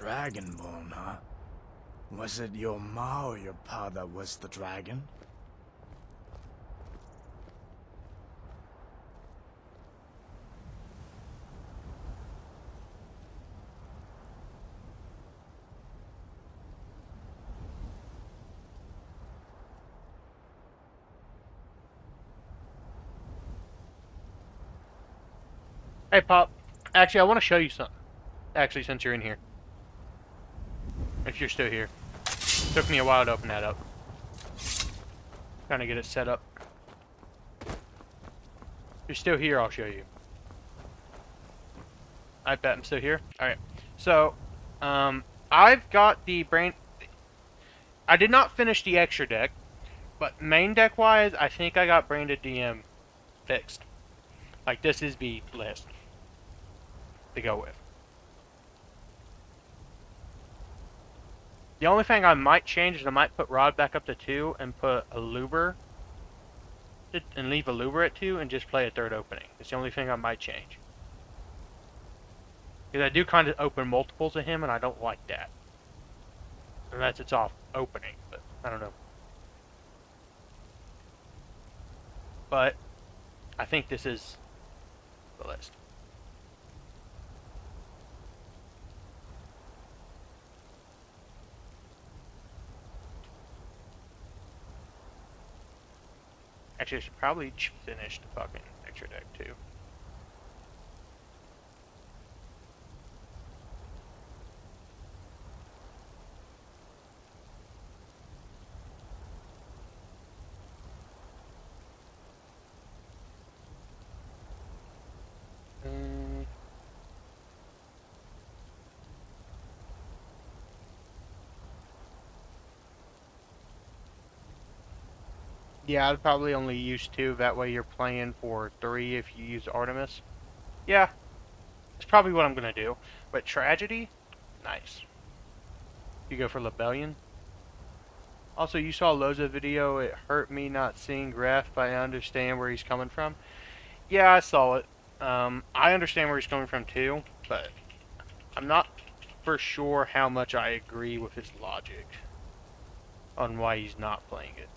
Dragonborn, huh? Was it your ma or your pa that was the dragon? Hey, Pop. Actually, I want to show you something. Actually, since you're in here. If you're still here. Took me a while to open that up. Trying to get it set up. If you're still here, I'll show you. I bet I'm still here. Alright. So, I've got the brain... I did not finish the extra deck, but main deck-wise, I think I got Branded DM fixed. Like, this is the list to go with. The only thing I might change is I might put Rod back up to 2 and put a Luber and leave a Luber at 2 and just play a third opening. It's the only thing I might change. Because I do kind of open multiples of him and I don't like that. Unless it's off opening, but I don't know. But I think this is the list. Actually, I should probably finish the fucking extra deck too. Yeah, I'd probably only use 2. That way you're playing for 3 if you use Artemis. Yeah, it's probably what I'm going to do. But Tragedy? Nice. You go for Rebellion? Also, you saw Loza's video. It hurt me not seeing Graf, but I understand where he's coming from. Yeah, I saw it. I understand where he's coming from too, but I'm not for sure how much I agree with his logic on why he's not playing it.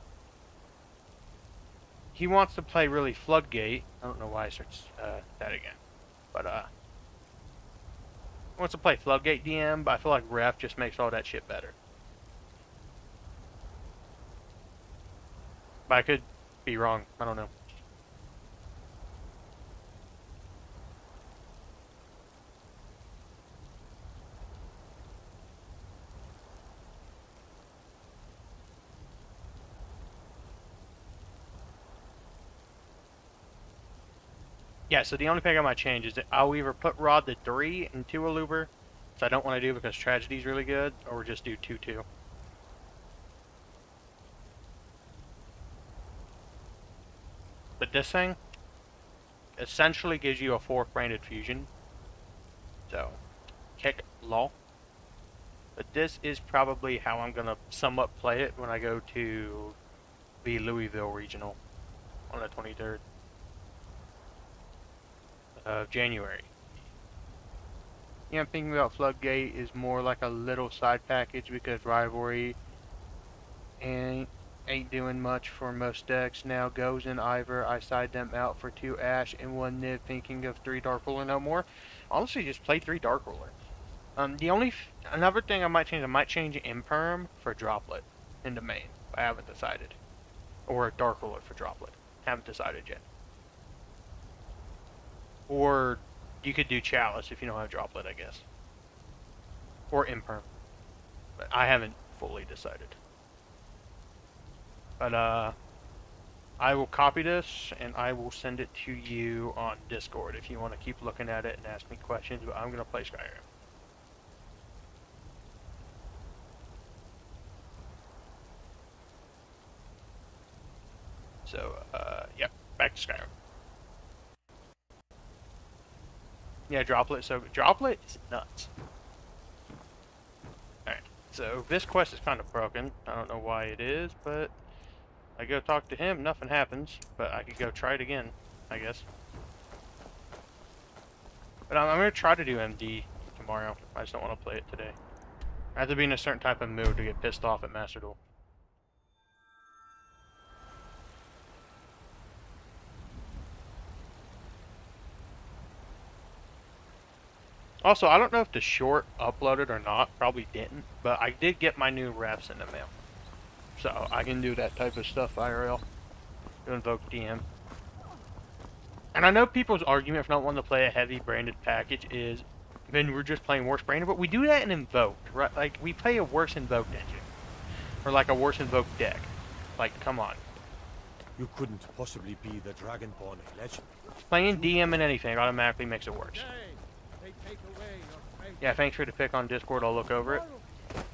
He wants to play really Floodgate. I don't know why I searched that again. But, he wants to play Floodgate DM, but I feel like Ref just makes all that shit better. But I could be wrong. I don't know. Yeah, so the only thing I might change is that I'll either put Rod to 3 and 2 Aluber, which I don't want to do because Tragedy's really good, or just do 2-2. But this thing essentially gives you a 4th branded fusion. So, kick law. But this is probably how I'm going to somewhat play it when I go to the Louisville Regional on the 23rd. Of January. Yeah, I'm thinking about Floodgate is more like a little side package because Rivalry ain't doing much for most decks. Now Goes and Ivor, I side them out for 2 Ash and 1 Nib, thinking of 3 Dark Ruler no more. Honestly, just play 3 Dark Ruler. Another thing I might change Imperm for Droplet in the main. I haven't decided. Or Dark Ruler for Droplet. Haven't decided yet. Or you could do Chalice if you don't have Droplet, I guess. Or Imperm. But I haven't fully decided. But, I will copy this, and I will send it to you on Discord if you want to keep looking at it and ask me questions, but I'm going to play Skyrim. So, yep, back to Skyrim. Yeah, Droplet. So, Droplet is nuts. Alright, so this quest is kind of broken. I don't know why it is, but I go talk to him, nothing happens. But I could go try it again, I guess. But I'm going to try to do MD tomorrow. I just don't want to play it today. I have to be in a certain type of mood to get pissed off at Master Duel. Also, I don't know if the short uploaded or not. Probably didn't. But I did get my new reps in the mail. So I can do that type of stuff IRL. To invoke DM. And I know people's argument for not wanting to play a heavy branded package is then we're just playing worse branded, but we do that in Invoked, right? Like, we play a worse Invoked engine. Or like a worse Invoked deck. Like, come on. You couldn't possibly be the Dragonborn legend. Playing DM and anything automatically makes it worse. Yeah, thanks for the pick on Discord, I'll look over it.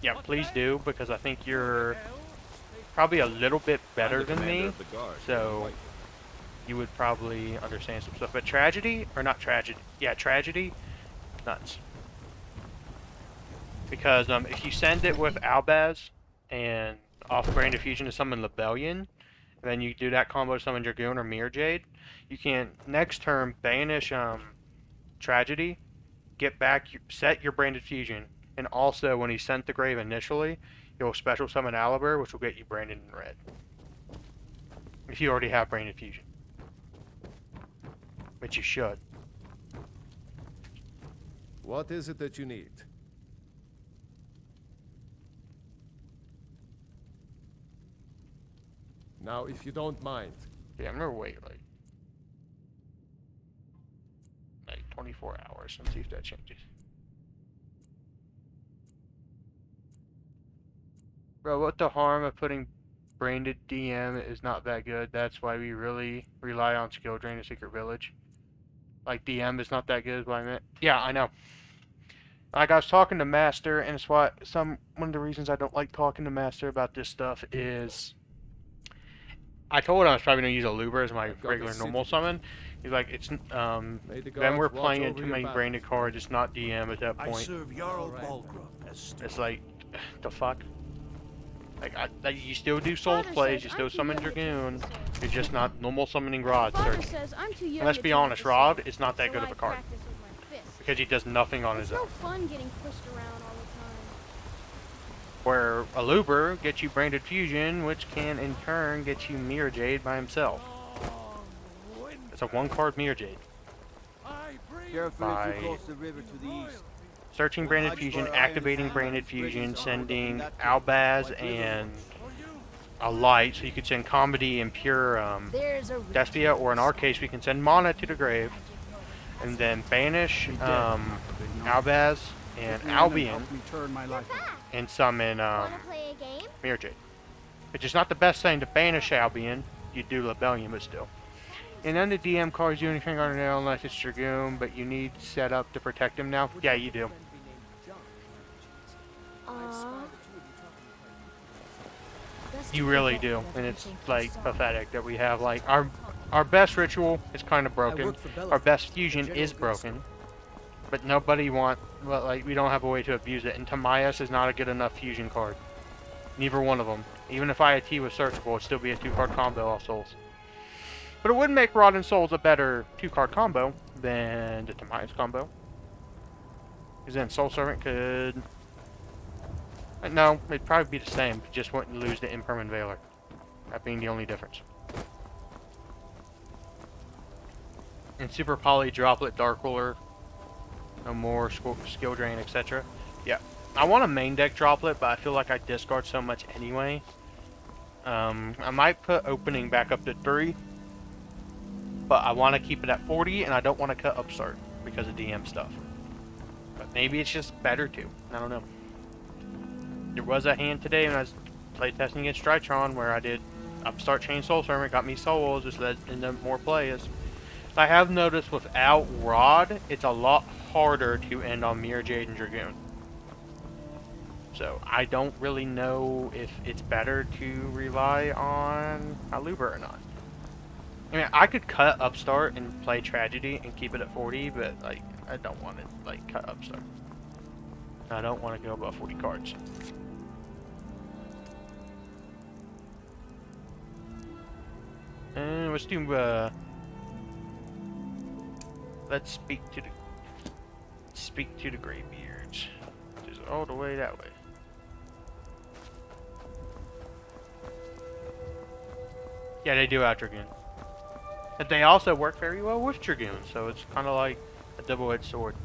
Yeah, please do, because I think you're probably a little bit better than me, so you would probably understand some stuff. But Tragedy, or not Tragedy, yeah, Tragedy, nuts. Because if you send it with Albaz and off-brand fusion to summon Lebellion, then you do that combo to summon Dragoon or Mirror Jade, you can next turn banish Tragedy, get back, set your branded fusion, and also when he's sent to grave initially, you'll special summon Aliber, which will get you branded in red. If you already have branded fusion. Which you should. What is it that you need? Now, if you don't mind. Yeah, I'm gonna wait like 24 hours and see if that changes. Bro, what the harm of putting branded DM is not that good. That's why we really rely on skill drain in Secret Village. Like, DM is not that good is what I meant. Yeah, I know. Like, I was talking to Master, and it's why one of the reasons I don't like talking to Master about this stuff is I told him I was probably gonna use a Luber as my regular normal summon. He's like, it's then we're playing too many branded cards. It's not DM at that point. It's like, the fuck. Like you still do Souls plays, you still summon Dragoon. You're just not normal summoning Rod searching. And let's be honest, Rod is not that good of a card because he does nothing on his own. Where a Luber gets you branded fusion, which can in turn get you Mirror Jade by himself. It's a one-card Mirror Jade. By searching branded fusion, activating branded fusion, sending Albaz and a light, so you could send Comedy and pure Despia, or in our case, we can send Mana to the grave, and then banish Albaz and Albion, and summon Mirror Jade. Which is not the best thing to banish Albion. You do Lebellion, but still. And then the DM cards do anything on it unless it's Dragoon, but you need set up to protect him now. Yeah, you do. You really do, and it's like pathetic that we have like our best ritual is kind of broken. Our best fusion is broken, but nobody we don't have a way to abuse it. And Timaeus is not a good enough fusion card. Neither one of them. Even if IIT was searchable, it'd still be a 2-card combo off Souls. But it would make Rod and Souls a better 2-card combo than the Timaeus combo. Because then Soul Servant could... No, it'd probably be the same, but just wouldn't lose the Impermanent Veiler. That being the only difference. And Super Poly, Droplet, Dark Ruler, no more skill drain, etc. Yeah, I want a main deck Droplet, but I feel like I discard so much anyway. I might put Opening back up to 3, but I want to keep it at 40, and I don't want to cut Upstart because of DM stuff. But maybe it's just better to. I don't know. There was a hand today when I was playtesting against Strytron where I did Upstart Chain Soul Servant, got me souls, just led into more plays. I have noticed without Rod, it's a lot harder to end on Mirror Jade and Dragoon. So I don't really know if it's better to rely on Aluber or not. I mean, I could cut Upstart and play Tragedy and keep it at 40, but like I don't want to like cut Upstart. I don't want to go above 40 cards. And let's do let's speak to the Greybeards. Which is all the way that way. Yeah, they do have Dragoon. But they also work very well with Dragoon, so it's kind of like a double-edged sword.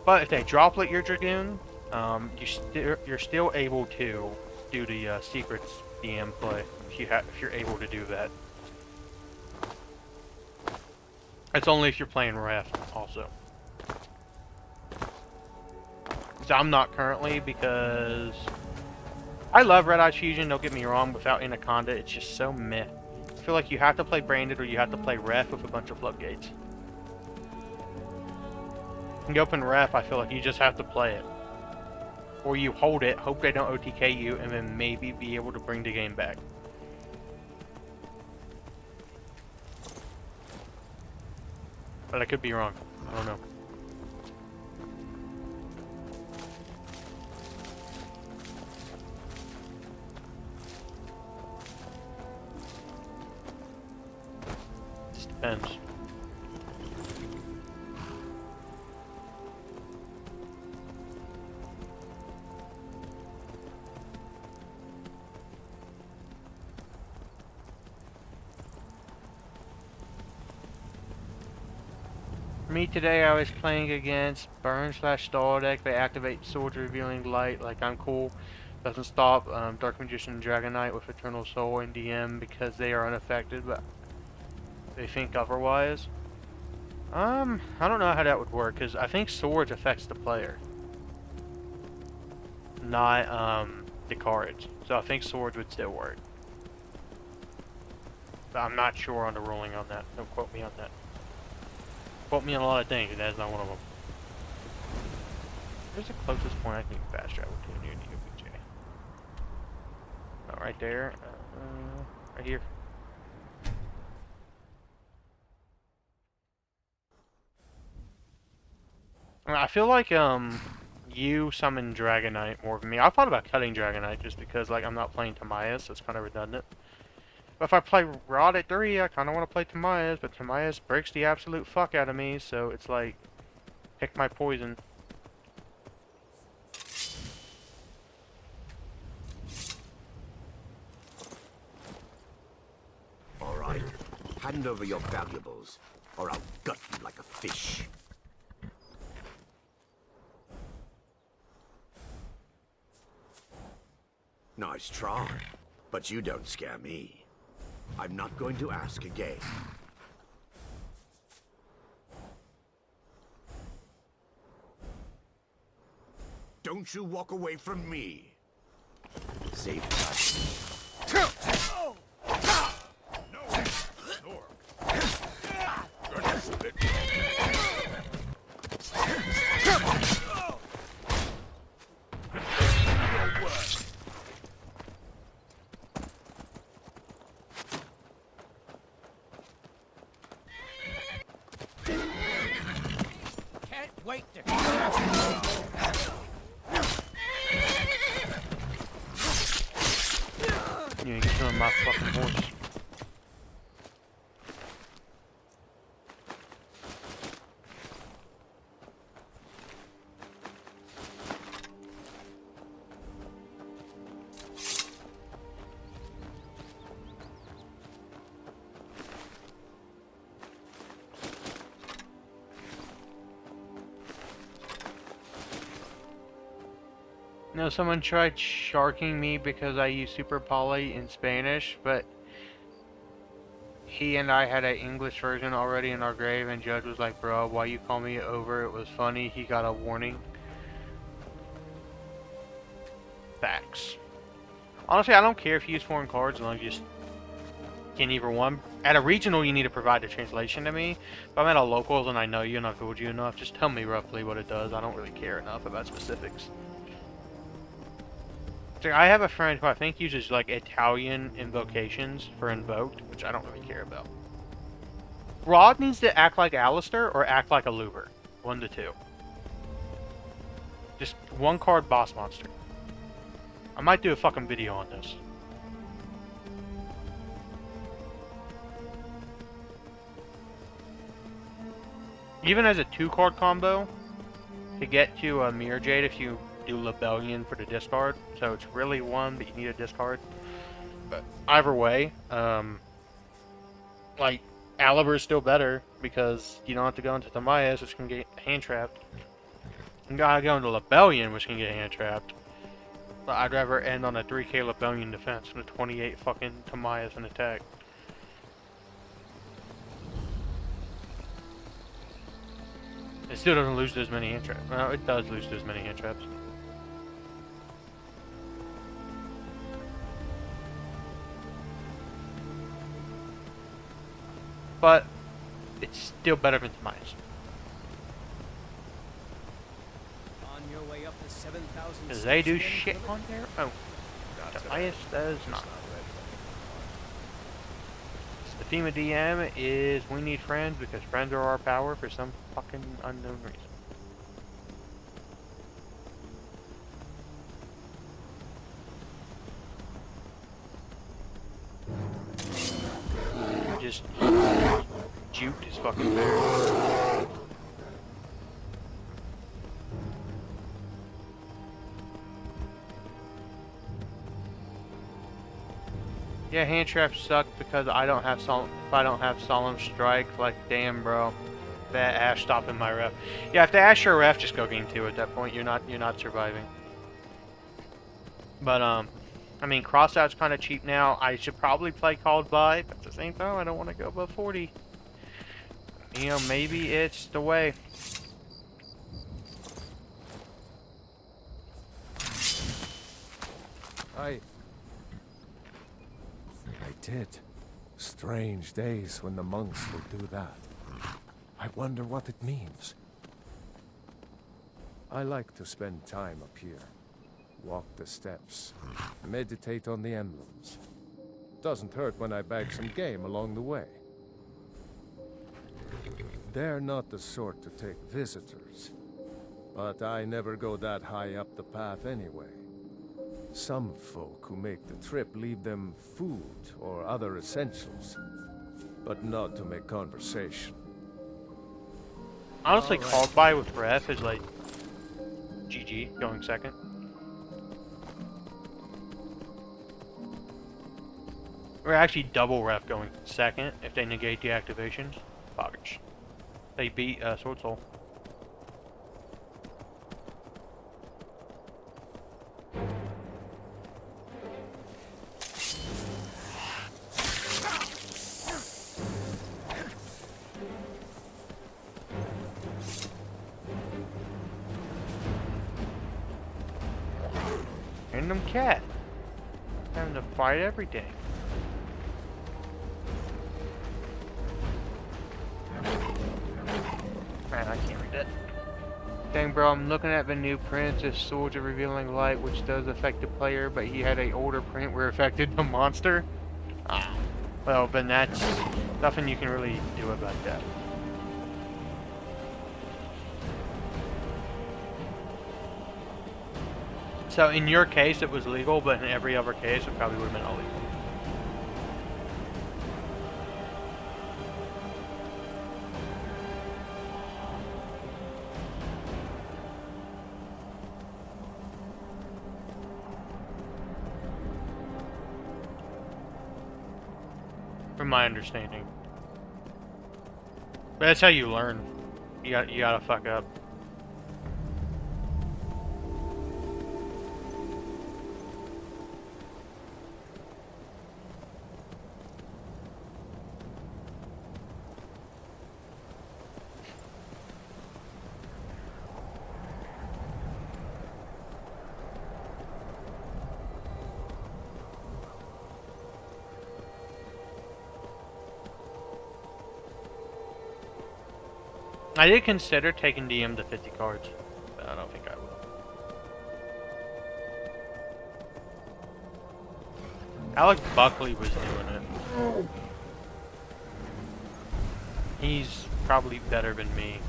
But if they droplet your Dragoon, you're still able to do the secrets DM play if you're able to do that. It's only if you're playing Wrath also. So I'm not currently because I love Red Eye Fusion, don't get me wrong, without Anaconda it's just so meh. I feel like you have to play Branded or you have to play Ref with a bunch of floodgates. In open Ref, I feel like you just have to play it. Or you hold it, hope they don't OTK you, and then maybe be able to bring the game back. But I could be wrong. I don't know. Just depends. Me today, I was playing against Burn/Stall deck. They activate Sword Revealing Light, like I'm cool. Doesn't stop Dark Magician Dragon Knight with Eternal Soul and DM because they are unaffected, but they think otherwise. I don't know how that would work, because I think Swords affects the player. Not the cards. So I think Swords would still work. But I'm not sure on the ruling on that. Don't quote me on that. Quote me on a lot of things, and that's not one of them. Where's the closest point I can fast travel to near the OBJ? Oh, right there. Right here. I feel like you summon Dragon Knight more than me. I thought about cutting Dragon Knight just because like I'm not playing Tamias, so it's kind of redundant. But if I play Rod at 3, I kind of want to play Tamias, but Tamias breaks the absolute fuck out of me, so it's like, pick my poison. All right, hand over your valuables, or I'll gut you like a fish. Nice try, but you don't scare me. I'm not going to ask again. Don't you walk away from me. Save time. Wait there. You ain't killing my fucking horse. No, someone tried sharking me because I use Super Poly in Spanish, but he and I had an English version already in our grave, and Judge was like, bro, why you call me over? It was funny. He got a warning. Facts. Honestly, I don't care if you use foreign cards as long as you just can either one. At a regional, you need to provide the translation to me. If I'm at a locals and I know you and I've told you enough, just tell me roughly what it does. I don't really care enough about specifics. I have a friend who I think uses like Italian invocations for invoked, which I don't really care about. Rod needs to act like Alistair or act like a Luber. 1 to 2. Just one card boss monster. I might do a fucking video on this. Even as a 2-card combo, to get to a Mirror Jade if you do Rebellion for the discard, so it's really 1, but you need a discard. either way, like, Aliber is still better because you don't have to go into Tamias, which can get hand trapped. You gotta go into Lebellion, which can get hand trapped. But I'd rather end on a 3k Lebellion defense than a 28 fucking Tamias in attack. It still doesn't lose as many hand traps. Well, it does lose as many hand traps. But it's still better than Tamias. On your way up to 7,000. Does they do shit on there? Oh, Tamias does not. The theme of DM is we need friends because friends are our power for some fucking unknown reason. Just juked his fucking bear. Yeah, hand traps suck because I don't have if I don't have solemn strike, like damn bro, that Ash stopping my ref. Yeah, if the Ash your ref, just go game 2 at that point. You're not surviving. But I mean, crossout's kind of cheap now. I should probably play Called By, but at the same time, I don't want to go above 40. You know, maybe it's the way. I did. Strange days when the monks will do that. I wonder what it means. I like to spend time up here. Walk the steps. Meditate on the emblems. Doesn't hurt when I bag some game along the way. They're not the sort to take visitors. But I never go that high up the path anyway. Some folk who make the trip leave them food or other essentials, but not to make conversation. Honestly, Called By with ref is like GG, going second. Or actually double ref going second if they negate the activation. Poggers. They beat Sword Soul. Random cat. Having to fight every day. Man, I can't read it. Dang bro, I'm looking at the new prints of Swords of Revealing Light, which does affect the player, but he had a older print where it affected the monster. Ah. Well, then that's nothing you can really do about that. So in your case it was legal, but in every other case it probably would have been illegal. From my understanding. But that's how you learn. You gotta fuck up. I did consider taking DM to 50 cards, but I don't think I will. Alec Buckley was doing it. He's probably better than me.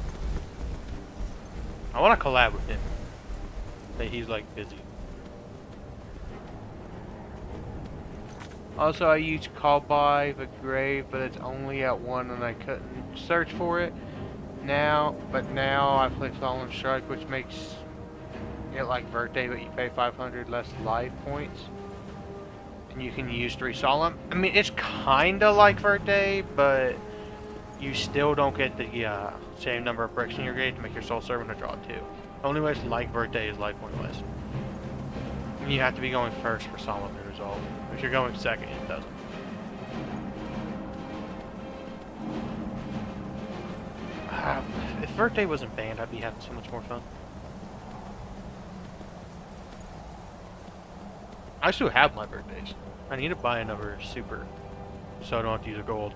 I want to collab with him, but he's like busy. Also, I used Call By the Grave, but it's only at 1 and I couldn't search for it. Now I play Solemn Strike, which makes it like Birthday, but you pay 500 less life points. and you can use 3 solemn. I mean, it's kinda like Verde, but you still don't get the same number of bricks in your gate to make your soul servant to draw 2. Only way it's like Verde is like one was. And you have to be going first for solemn to resolve. If you're going second, it doesn't. If Verde wasn't banned, I'd be having so much more fun. I still have my birthdays. I need to buy another super, so I don't have to use a gold.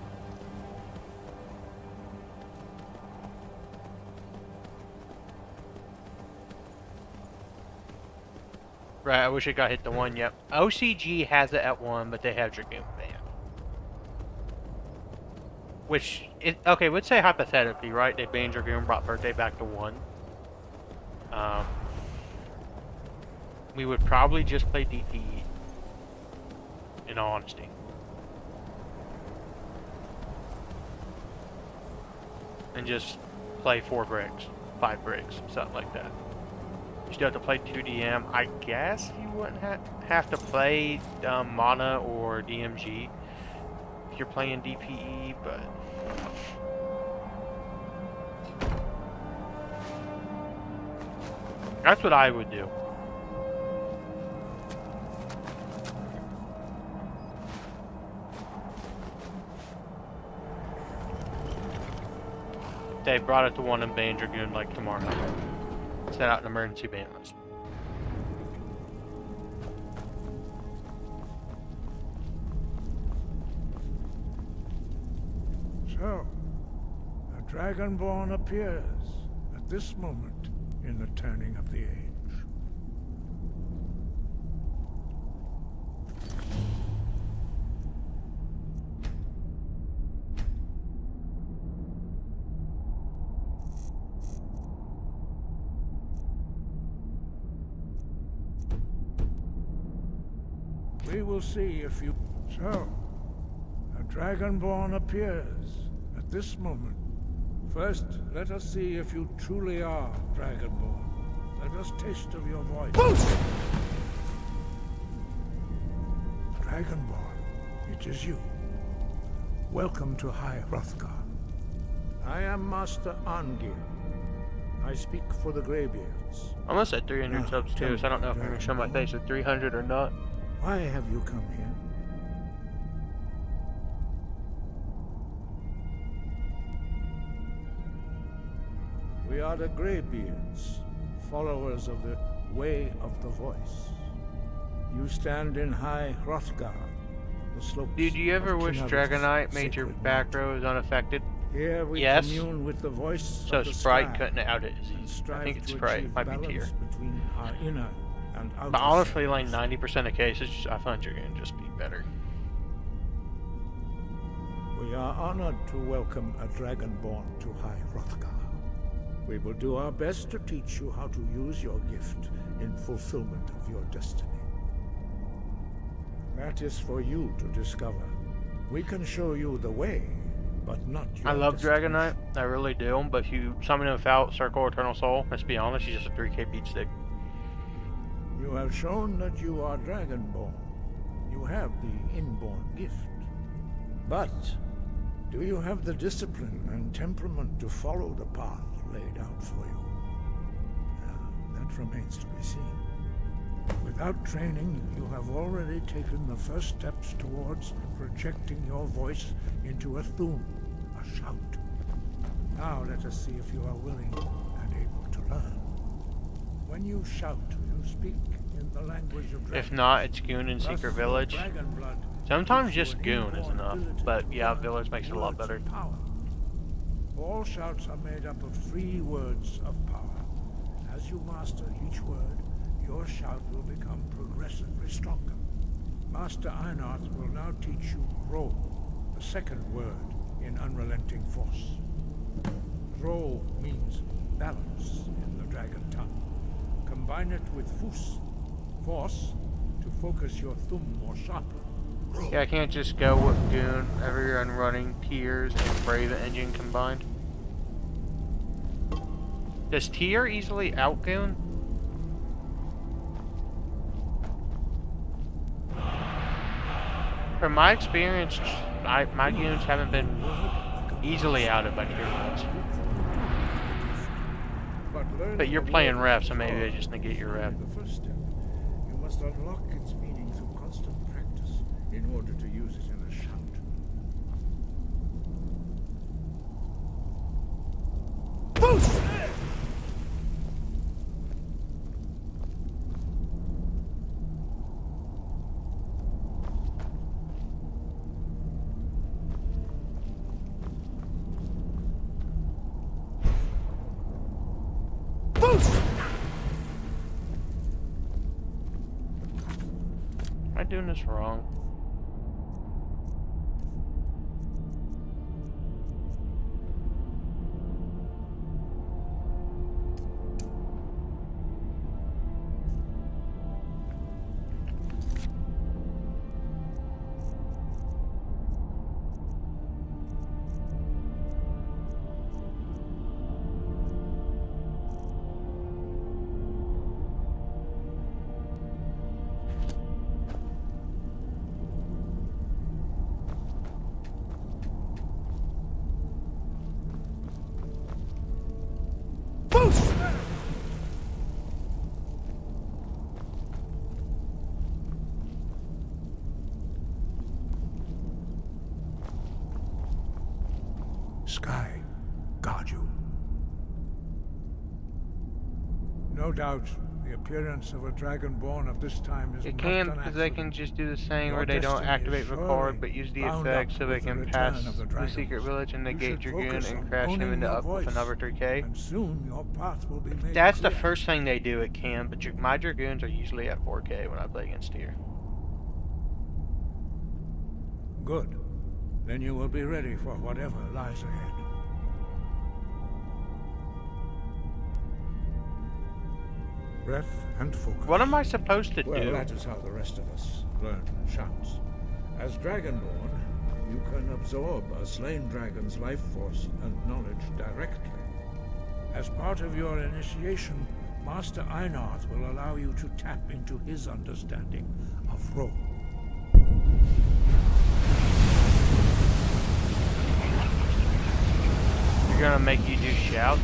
Right, I wish it got hit the 1, yep. OCG has it at 1, but they have Dragoon banned. Which, okay, let's say hypothetically, right? They banned Dragoon, brought birthday back to 1. We would probably just play DPE. In all honesty. And just play 4 bricks, 5 bricks, something like that. You still have to play 2DM. I guess you wouldn't have to play Mana or DMG if you're playing DPE, but... That's what I would do. They brought it to 1 and banned Dragoon like tomorrow. Set out an emergency ban list. So, a Dragonborn appears at this moment in the turning of the age. We will see if you... So, a Dragonborn appears at this moment. First, let us see if you truly are Dragonborn. Let us taste of your voice. Boost! Dragonborn, it is you. Welcome to High Hrothgar. I am Master Angir. I speak for the Greybeards. I almost at 300 subs too, so I don't know if I'm going to show my face at 300 or not. Why have you come here? We are the Greybeards, followers of the Way of the Voice. You stand in High Hrothgar, the slopes. Did you ever of wish Kinnared's Dragonite made your sacred back mountain. rows unaffected? Here we Yes. commune with the voice So of the Sprite sky couldn't out it. and I strive think it's to Sprite, achieve might be balance tier. between our inner and outer But honestly, selves. like 90% of cases, I find you're going to just be better. We are honored to welcome a Dragonborn to High Hrothgar. We will do our best to teach you how to use your gift in fulfillment of your destiny. That is for you to discover. We can show you the way, but not your I love destination. Dragonite, I really do, but if you summon him without Circle or Eternal Soul, let's be honest, he's just a 3k beat stick. You have shown that you are Dragonborn. You have the inborn gift. But do you have the discipline and temperament to follow the path laid out for you? That remains to be seen. Without training, you have already taken the first steps towards projecting your voice into a thum, a shout. Now let us see if you are willing and able to learn. When you shout, you speak in the language of dragons. If not, it's Goon in Thus, Secret your Village. dragon blood Sometimes gives you just an Goon is inborn enough, ability but yeah, to Village makes it a lot words better. of power. All shouts are made up of 3 words of power. As you master each word, your shout will become progressively stronger. Master Einarth will now teach you Ro, the second word in Unrelenting Force. Ro means balance in the dragon tongue. Combine it with Fus, force, to focus your thumb more sharply. Yeah, I can't just go with Goon, every run running, Tears, and Brave Engine combined. Does Tier easily out Goon? From my experience, my goons haven't been easily outed by criminals. But you're playing ref, so maybe I just negate your ref. The first step. You must unlock its meaning through constant practice in order to use it in a shout. Am I doing this wrong? Sky, guard you. No doubt, the appearance of a dragonborn of this time is It not can, an because they can accident. just do the same Your where they don't destiny is activate surely record, but use the bound effect up so they with the can return pass of the the dragons. secret village and You negate should your goon focus and on crash him owning into your up with voice, another 3K. and soon your path will be made That's the clear. first thing they do at camp, but my dragoons are usually at 4K when I play against here. Good. Then you will be ready for whatever lies ahead. Breath and focus. What am I supposed to Well, do? that is how the rest of us learn shouts. As Dragonborn, you can absorb a slain dragon's life force and knowledge directly. As part of your initiation, Master Einarth will allow you to tap into his understanding of role. You're gonna make you do shouts?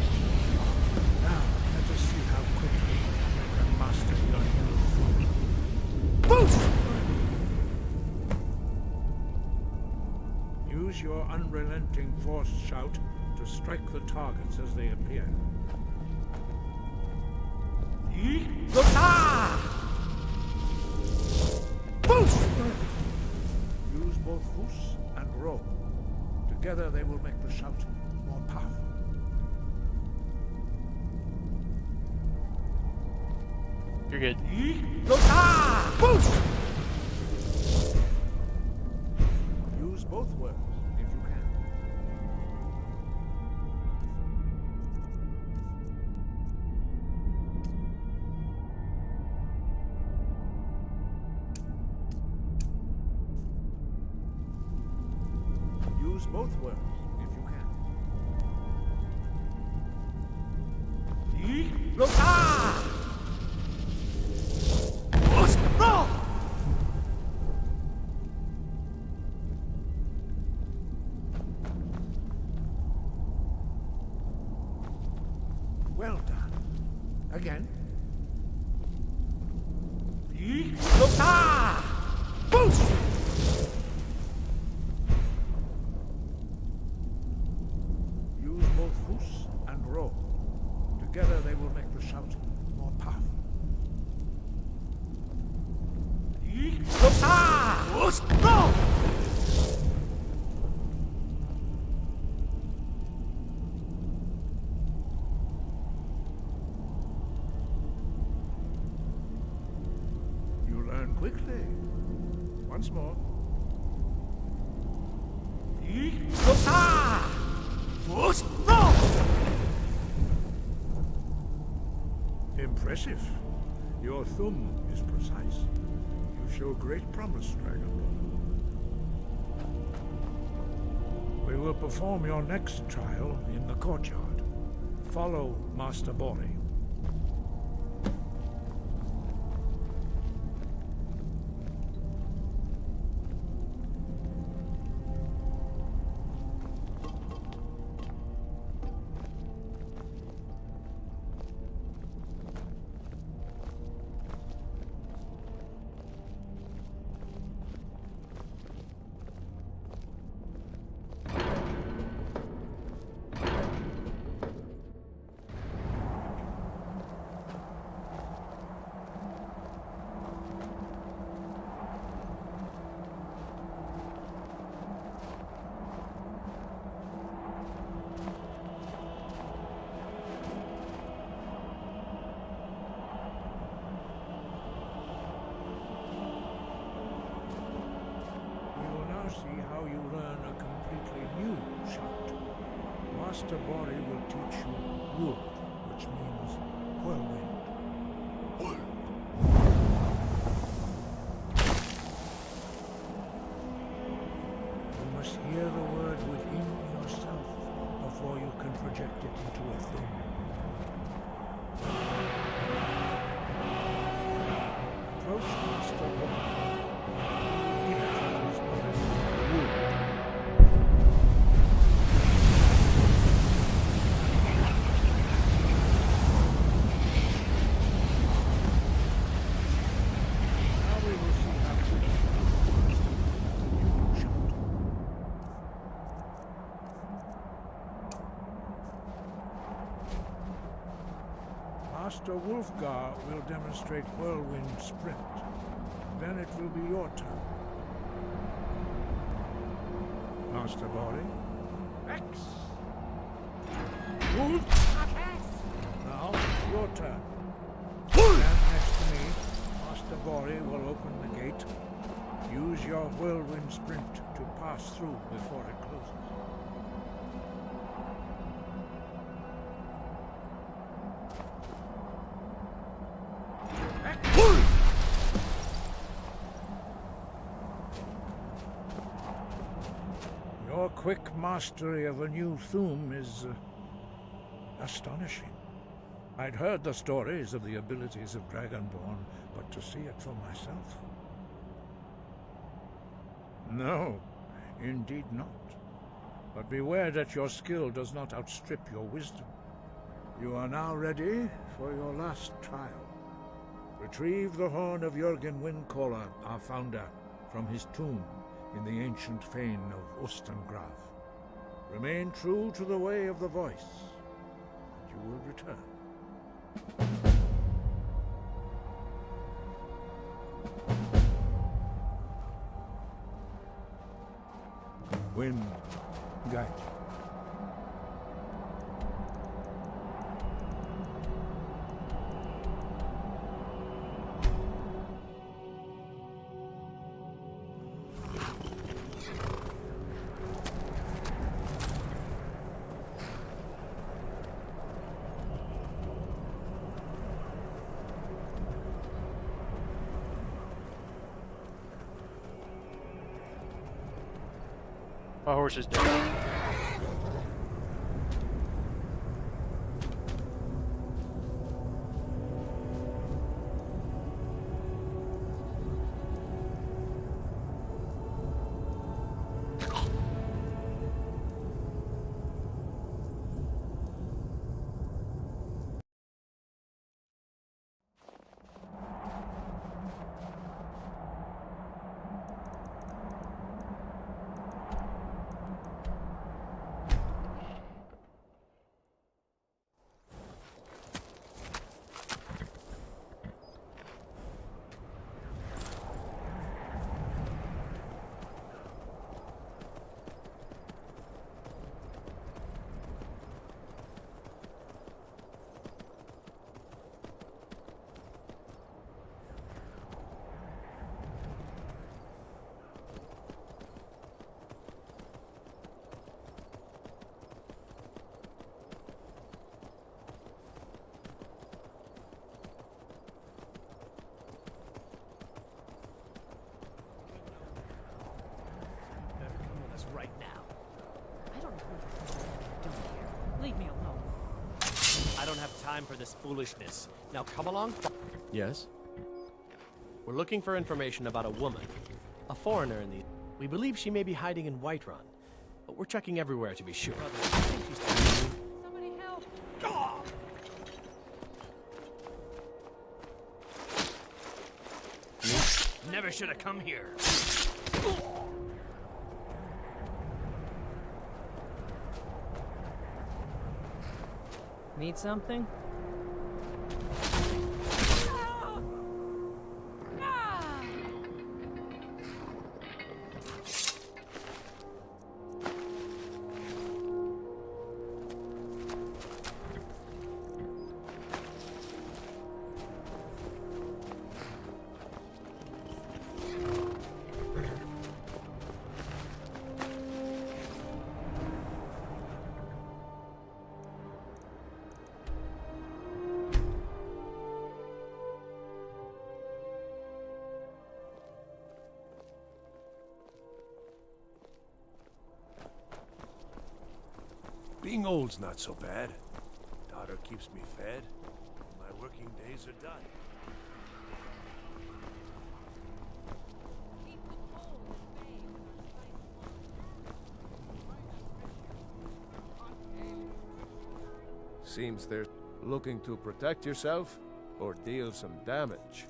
Now, let us see how quickly you can master your new form. Use your unrelenting force shout to strike the targets as they appear. Use both Hus and Ro. Together they will make the shout more powerful. You're good. Use both words if you can. Use both words if you can. Well done. Again. Use both Hus and Ro. Together they will make the shout more powerful. You learn quickly. Once more. Impressive. Your thumb is precise. You show great promise, Dragonborn. We will perform your next trial in the courtyard. Follow Master Bori. Master Bori will teach you wood, which means whirlwind. You must hear the word within yourself before you can project it into a thing. Approach Master Bori. Give his knowledge wood. Now we will see how quickly you shall do. Master Wolfgar will demonstrate whirlwind sprint. Then it will be your turn. Master Bori. X. Wolf. Now, your turn. Stand next to me. Master Bori will open the gate. Use your whirlwind sprint to pass through before it closes. Your quick mastery of a new Thum is astonishing. I'd heard the stories of the abilities of Dragonborn, but to see it for myself? No, indeed not. But beware that your skill does not outstrip your wisdom. You are now ready for your last trial. Retrieve the horn of Jürgen Windcaller, our founder, from his tomb in the ancient fane of Ostengraf. Remain true to the way of the voice, and you will return. Wind, guide. My horse is dead. Right now. I don't know what you're doing here. Leave me alone. I don't have time for this foolishness. Now come along. Yes? We're looking for information about a woman. A foreigner in the... We believe she may be hiding in Whiterun. But we're checking everywhere to be sure. Somebody help! Never should have come here. Need something? Being old's not so bad. Daughter keeps me fed, and my working days are done. Keep the cold at bay with our spice. Seems they're looking to protect yourself or deal some damage.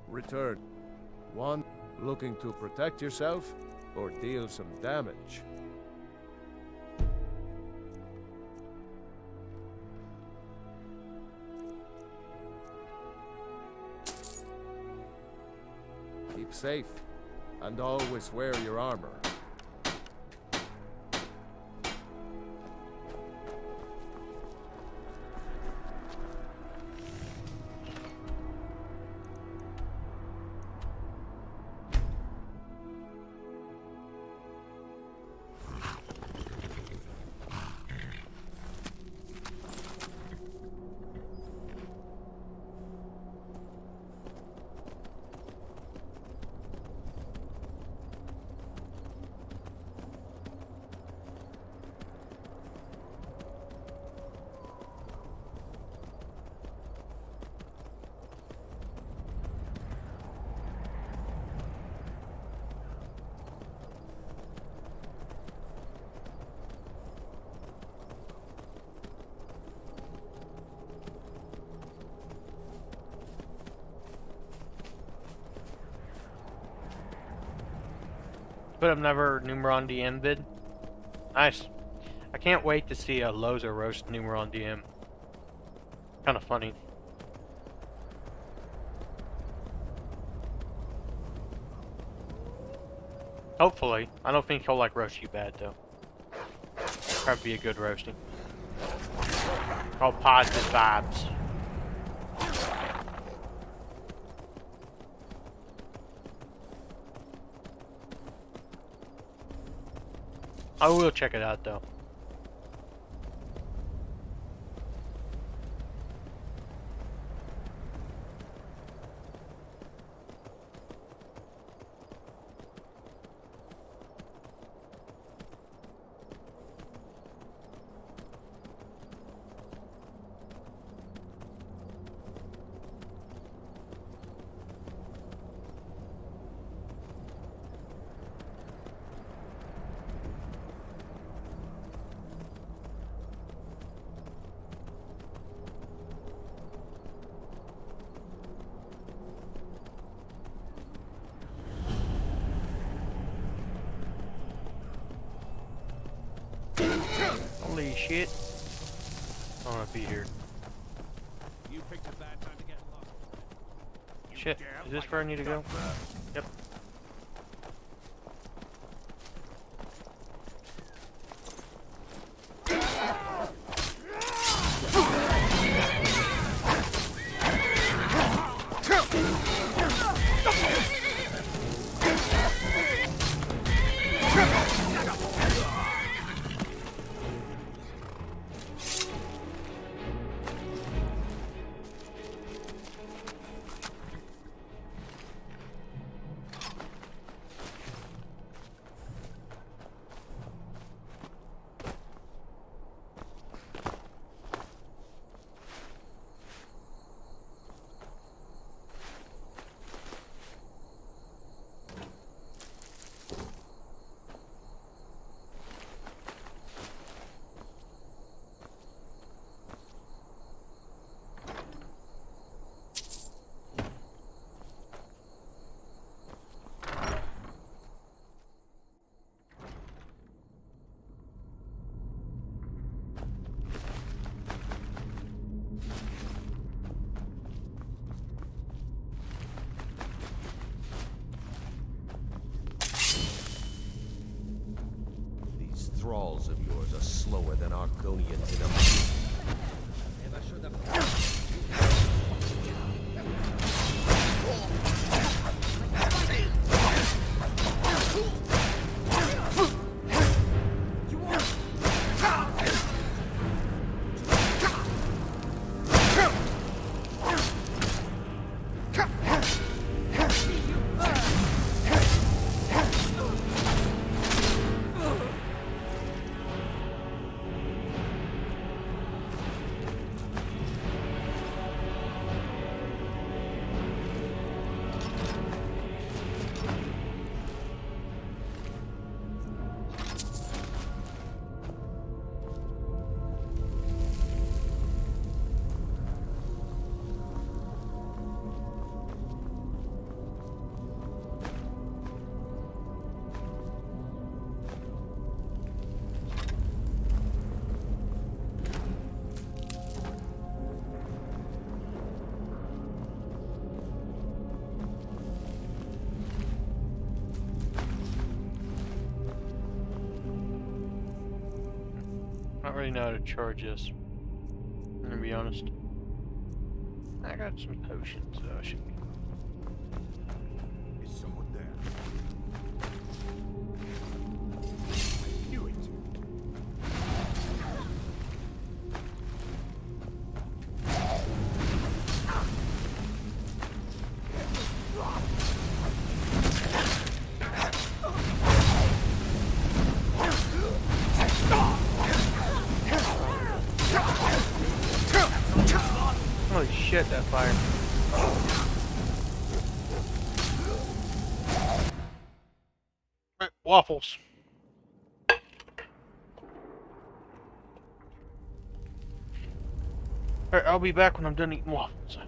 Return. 1. Looking to protect yourself or deal some damage. Keep safe and always wear your armor. But I've never Numeron DM vid. Nice. I can't wait to see a Loza roast Numeron DM. Kind of funny. Hopefully. I don't think he'll like roast you bad though. Probably be a good roasting. Called positive vibes. I will check it out though. Holy shit. I want to be here. You picked a bad time to get lost. Shit. Is this where I need to go? Yep. thralls of yours are slower than Argonians in a... I don't really know how to charge this. I'm gonna be honest. I got some potions, so I should. Is someone there? Holy shit, that fire. Alright, waffles. Alright, I'll be back when I'm done eating waffles.